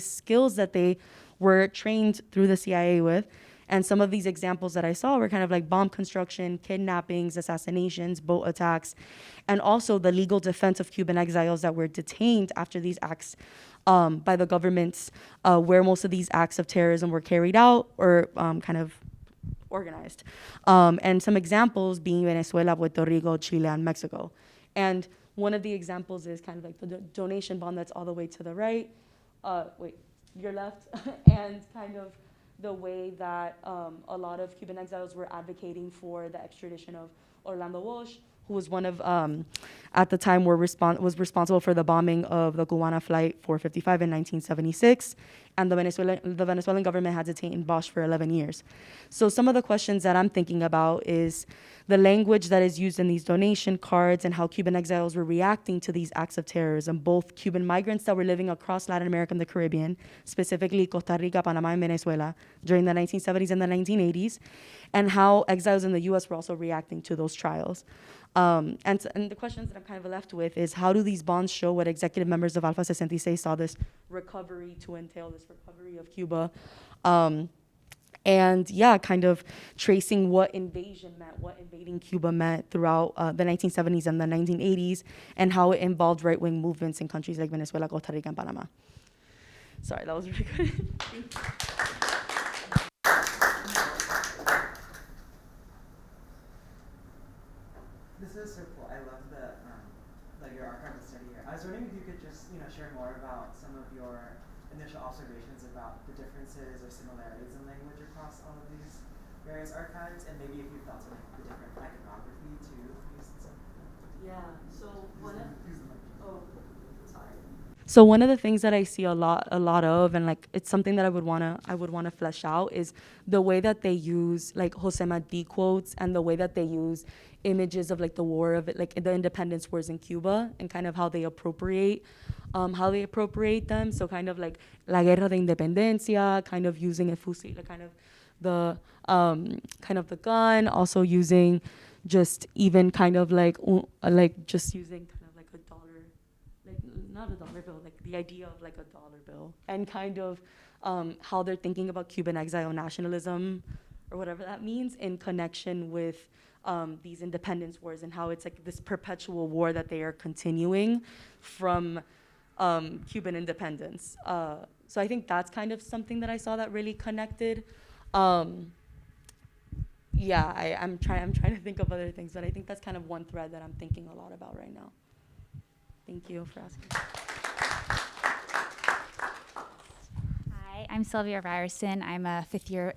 skills that they were trained through the CIA with. And some of these examples that I saw were kind of like bomb construction, kidnappings, assassinations, boat attacks, and also the legal defense of Cuban exiles that were detained after these acts by the governments, where most of these acts of terrorism were carried out or kind of organized. And some examples being Venezuela, Puerto Rico, Chile, and Mexico. And one of the examples is kind of like the donation bond that's all the way to the right. wait, your left, and kind of the way that a lot of Cuban exiles were advocating for the extradition of Orlando Walsh, who was one of, at the time, was responsible for the bombing of the Cubana Flight 455 in 1976, and the Venezuelan government had detained Bosch for 11 years. So some of the questions that I'm thinking about is the language that is used in these donation cards and how Cuban exiles were reacting to these acts of terrorism, both Cuban migrants that were living across Latin America and the Caribbean, specifically Costa Rica, Panama, and Venezuela, during the 1970s and the 1980s, and how exiles in the US were also reacting to those trials. And the questions that I'm kind of left with is, how do these bonds show what executive members of Alpha 66 saw this recovery to entail, this recovery of Cuba? And yeah, kind of tracing what invasion meant, what invading Cuba meant throughout the 1970s and the 1980s, and how it involved right-wing movements in countries like Venezuela, Costa Rica, and Panama. Sorry, that was really good. Thank you. This is so cool. I love your archival study here. I was wondering if you could just share more about some of your initial observations about the differences or similarities in language across all of these various archives, and maybe if you thought of the different iconography too. Yeah. So one of the things that I see a lot of, and like it's something that I would wanna flesh out, is the way that they use like Jose Marti quotes and the way that they use images of like the war of it, like the independence wars in Cuba, and kind of how they appropriate them. So kind of like La Guerra de Independencia, kind of using a fusil, like kind of the gun, also using just even kind of like just using kind of like a dollar, like not a dollar bill, like the idea of like a dollar bill, and kind of how they're thinking about Cuban exile nationalism, or whatever that means, in connection with these independence wars, and how it's like this perpetual war that they are continuing from Cuban independence. So I think that's kind of something that I saw that really connected. I'm trying to think of other things, but I think that's kind of one thread that I'm thinking a lot about right now. Thank you for asking. Hi, I'm Sylvia Ryerson. I'm a fifth-year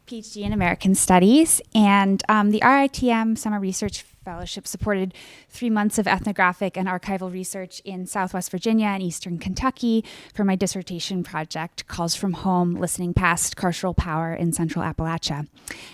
PhD in American Studies, and the RITM Summer Research Fellowship supported 3 months of ethnographic and archival research in Southwest Virginia and Eastern Kentucky for my dissertation project, Calls from Home, Listening Past Carceral Power in Central Appalachia.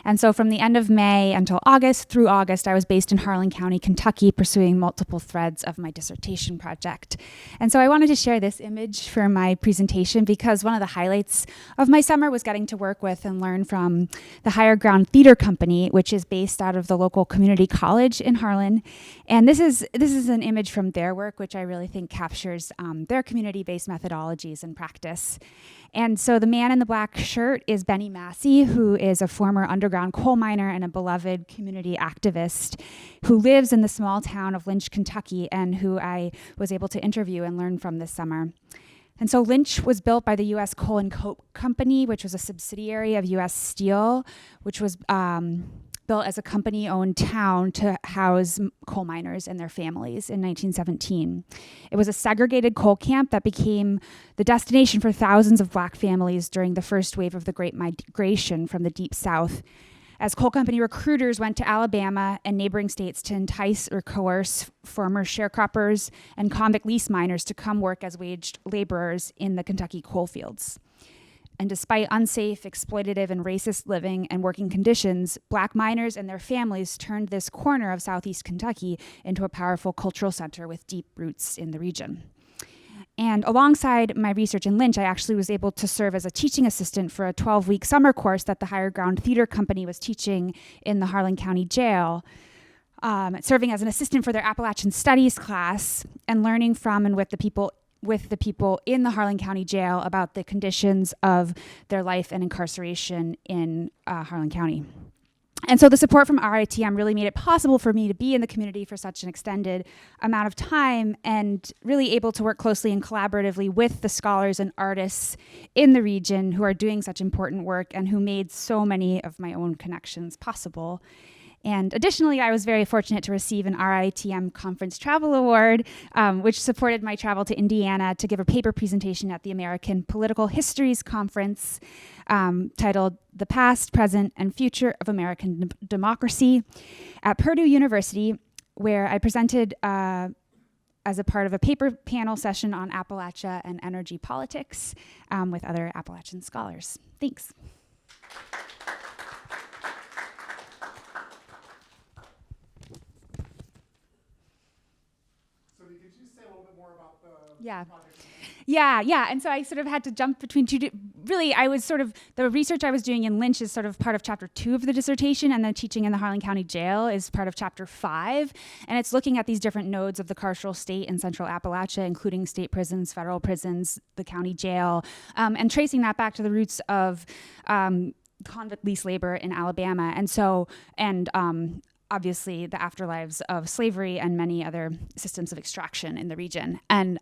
And so from the end of May until through August, I was based in Harlan County, Kentucky, pursuing multiple threads of my dissertation project. And so I wanted to share this image for my presentation because one of the highlights of my summer was getting to work with and learn from the Higher Ground Theater Company, which is based out of the local community college in Harlan. And this is an image from their work, which I really think captures their community-based methodologies and practice. And so the man in the black shirt is Benny Massey, who is a former underground coal miner and a beloved community activist who lives in the small town of Lynch, Kentucky, and who I was able to interview and learn from this summer. And so Lynch was built by the U.S. Coal and Coke Company, which was a subsidiary of U.S. Steel, which was built as a company-owned town to house coal miners and their families in 1917. It was a segregated coal camp that became the destination for thousands of black families during the first wave of the Great Migration from the Deep South, as coal company recruiters went to Alabama and neighboring states to entice or coerce former sharecroppers and convict lease miners to come work as waged laborers in the Kentucky coal fields. And despite unsafe, exploitative, and racist living and working conditions, black miners and their families turned this corner of southeast Kentucky into a powerful cultural center with deep roots in the region. And alongside my research in Lynch, I actually was able to serve as a teaching assistant for a 12-week summer course that the Higher Ground Theater Company was teaching in the Harlan County Jail, serving as an assistant for their Appalachian Studies class and learning from and with the people in the Harlan County Jail about the conditions of their life and incarceration in Harlan County. And so the support from RITM really made it possible for me to be in the community for such an extended amount of time and really able to work closely and collaboratively with the scholars and artists in the region who are doing such important work and who made so many of my own connections possible. And additionally, I was very fortunate to receive an RITM Conference Travel Award, which supported my travel to Indiana to give a paper presentation at the American Political Histories Conference titled The Past, Present, and Future of American Democracy at Purdue University, where I presented as a part of a paper panel session on Appalachia and energy politics with other Appalachian scholars. Thanks. Yeah. Yeah. And so I sort of had to jump between really, I was sort of, the research I was doing in Lynch is sort of part of chapter 2 of the dissertation, and then teaching in the Harlan County Jail is part of chapter 5. And it's looking at these different nodes of the carceral state in central Appalachia, including state prisons, federal prisons, the county jail, and tracing that back to the roots of convict lease labor in Alabama. And so, obviously the afterlives of slavery and many other systems of extraction in the region. And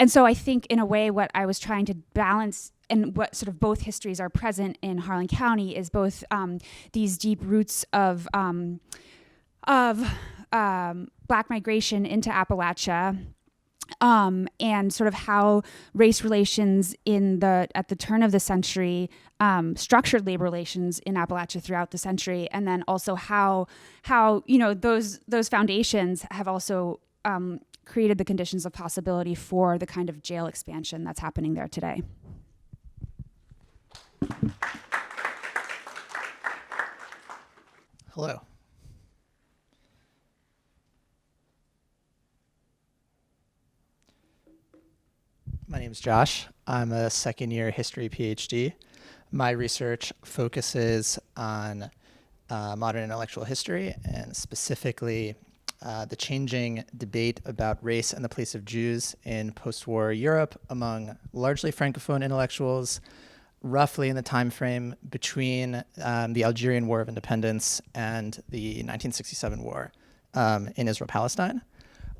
so I think in a way what I was trying to balance, and what sort of both histories are present in Harlan County, is both these deep roots of Black migration into Appalachia, and sort of how race relations at the turn of the century structured labor relations in Appalachia throughout the century, and then also how those foundations have also created the conditions of possibility for the kind of jail expansion that's happening there today. Hello. My name is Josh. I'm a second-year history PhD. My research focuses on modern intellectual history, and specifically the changing debate about race and the place of Jews in post-war Europe among largely Francophone intellectuals, roughly in the time frame between the Algerian War of Independence and the 1967 war in Israel-Palestine.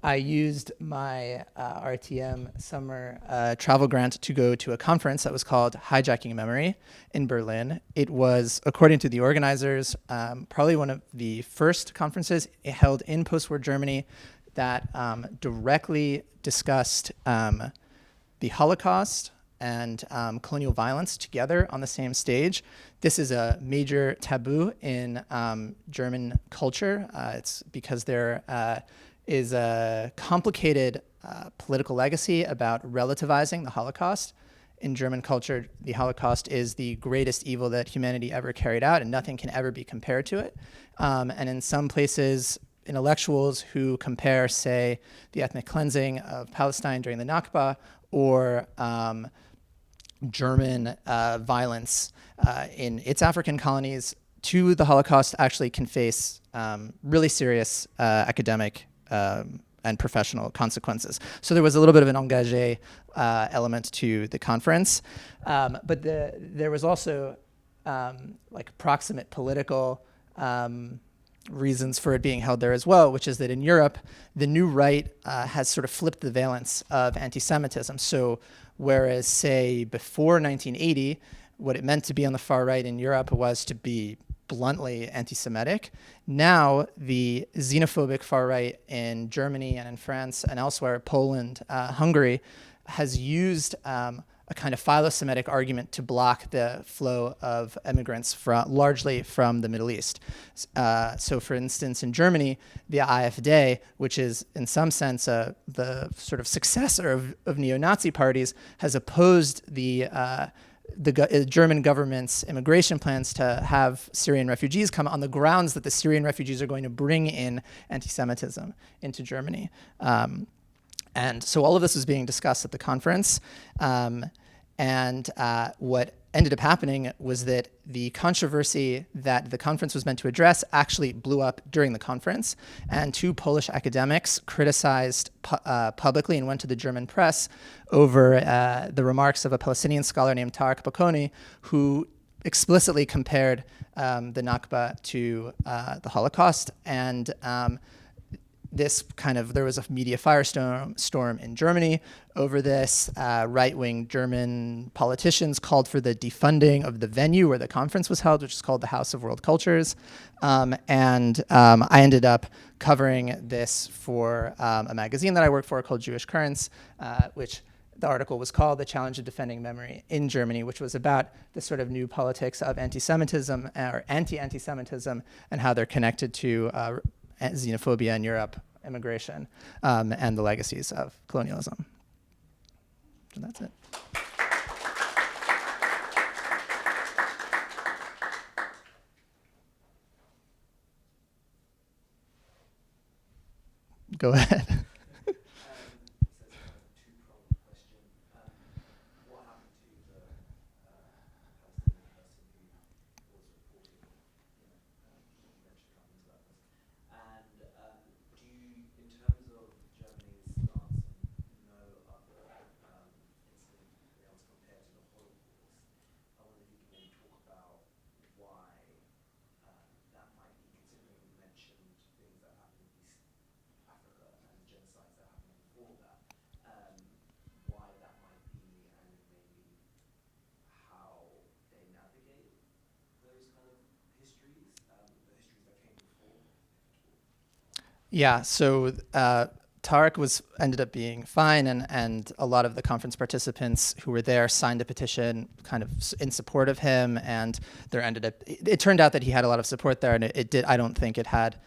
I used my RTM summer travel grant to go to a conference that was called Hijacking Memory in Berlin. It was, according to the organizers, probably one of the first conferences held in post-war Germany that directly discussed the Holocaust and colonial violence together on the same stage. This is a major taboo in German culture. It's because there is a complicated political legacy about relativizing the Holocaust. In German culture, the Holocaust is the greatest evil that humanity ever carried out, and nothing can ever be compared to it. And in some places, intellectuals who compare, say, the ethnic cleansing of Palestine during the Nakba, or German violence in its African colonies to the Holocaust, actually can face really serious academic and professional consequences. So there was a little bit of an engagé element to the conference. But there was also like proximate political reasons for it being held there as well, which is that in Europe, the new right has sort of flipped the valence of anti-Semitism. So whereas, say, before 1980, what it meant to be on the far right in Europe was to be bluntly anti-Semitic. Now, the xenophobic far right in Germany and in France and elsewhere, Poland, Hungary, has used a kind of philo-Semitic argument to block the flow of immigrants largely from the Middle East. So, for instance, in Germany, the AfD, which is in some sense the sort of successor of neo-Nazi parties, has opposed the German government's immigration plans to have Syrian refugees come on the grounds that the Syrian refugees are going to bring in anti-Semitism into Germany. And so all of this was being discussed at the conference. And what ended up happening was that the controversy that the conference was meant to address actually blew up during the conference. And 2 Polish academics criticized publicly and went to the German press over the remarks of a Palestinian scholar named Tarek Bakoni, who explicitly compared the Nakba to the Holocaust. And there was a media firestorm in Germany over this. Right-wing German politicians called for the defunding of the venue where the conference was held, which is called the House of World Cultures. I ended up covering this for a magazine that I work for called Jewish Currents, which the article was called The Challenge of Defending Memory in Germany, which was about the sort of new politics of anti-Semitism or anti-anti-Semitism and how they're connected to xenophobia in Europe, immigration, and the legacies of colonialism. So that's it. Go ahead. Yeah, so Tarek ended up being fine, and a lot of the conference participants who were there signed a petition kind of in support of him, and it turned out that he had a lot of support there, and I don't think it had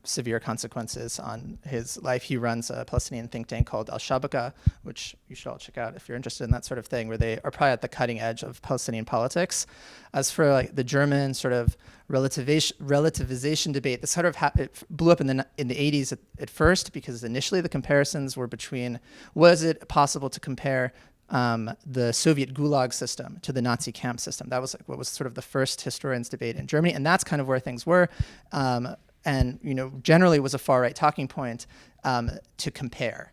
severe consequences on his life. He runs a Palestinian think tank called Al-Shabaka, which you should all check out if you're interested in that sort of thing, where they are probably at the cutting edge of Palestinian politics. As for like the German sort of relativization debate, this sort of it blew up in the 80s at first, because initially the comparisons were between, was it possible to compare the Soviet Gulag system to the Nazi camp system? That was like what was sort of the first historians' debate in Germany, and that's kind of where things were. And generally was a far-right talking point to compare,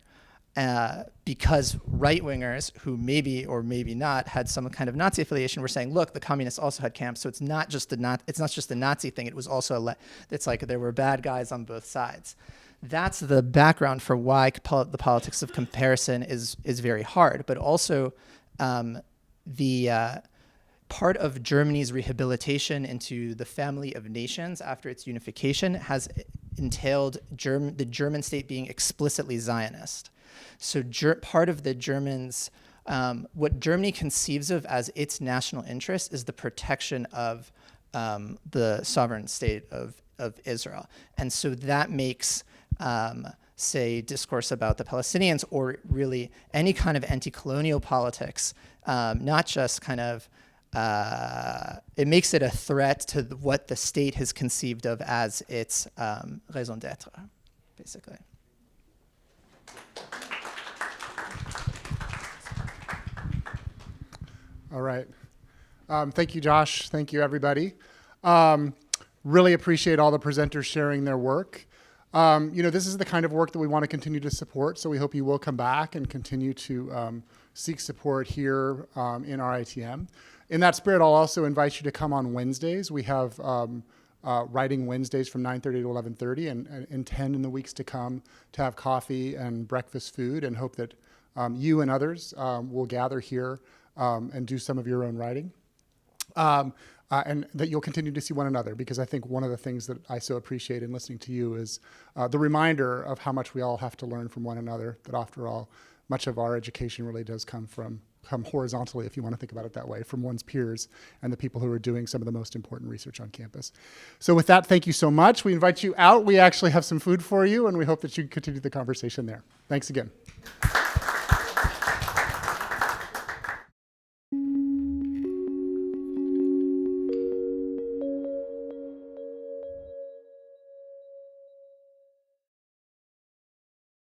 because right-wingers who maybe or maybe not had some kind of Nazi affiliation were saying, look, the communists also had camps, so it's not just the Nazi thing. It was also it's like there were bad guys on both sides. That's the background for why the politics of comparison is very hard, but also the part of Germany's rehabilitation into the family of nations after its unification has entailed the German state being explicitly Zionist. So part of the Germans, what Germany conceives of as its national interest is the protection of the sovereign state of Israel. And so that makes, say, discourse about the Palestinians, or really any kind of anti-colonial politics, not just kind of, it makes it a threat to what the state has conceived of as its raison d'etre, basically. All right. Thank you, Josh. Thank you, everybody. Really appreciate all the presenters sharing their work. This is the kind of work that we want to continue to support, so we hope you will come back and continue to seek support here in RITM. In that spirit, I'll also invite you to come on Wednesdays. We have Writing Wednesdays from 9:30 to 11:30, and intend in the weeks to come to have coffee and breakfast food, and hope that you and others will gather here and do some of your own writing. And that you'll continue to see one another, because I think one of the things that I so appreciate in listening to you is the reminder of how much we all have to learn from one another, that after all, much of our education really does come horizontally, if you want to think about it that way, from one's peers and the people who are doing some of the most important research on campus. So with that, thank you so much. We invite you out. We actually have some food for you, and we hope that you continue the conversation there. Thanks again.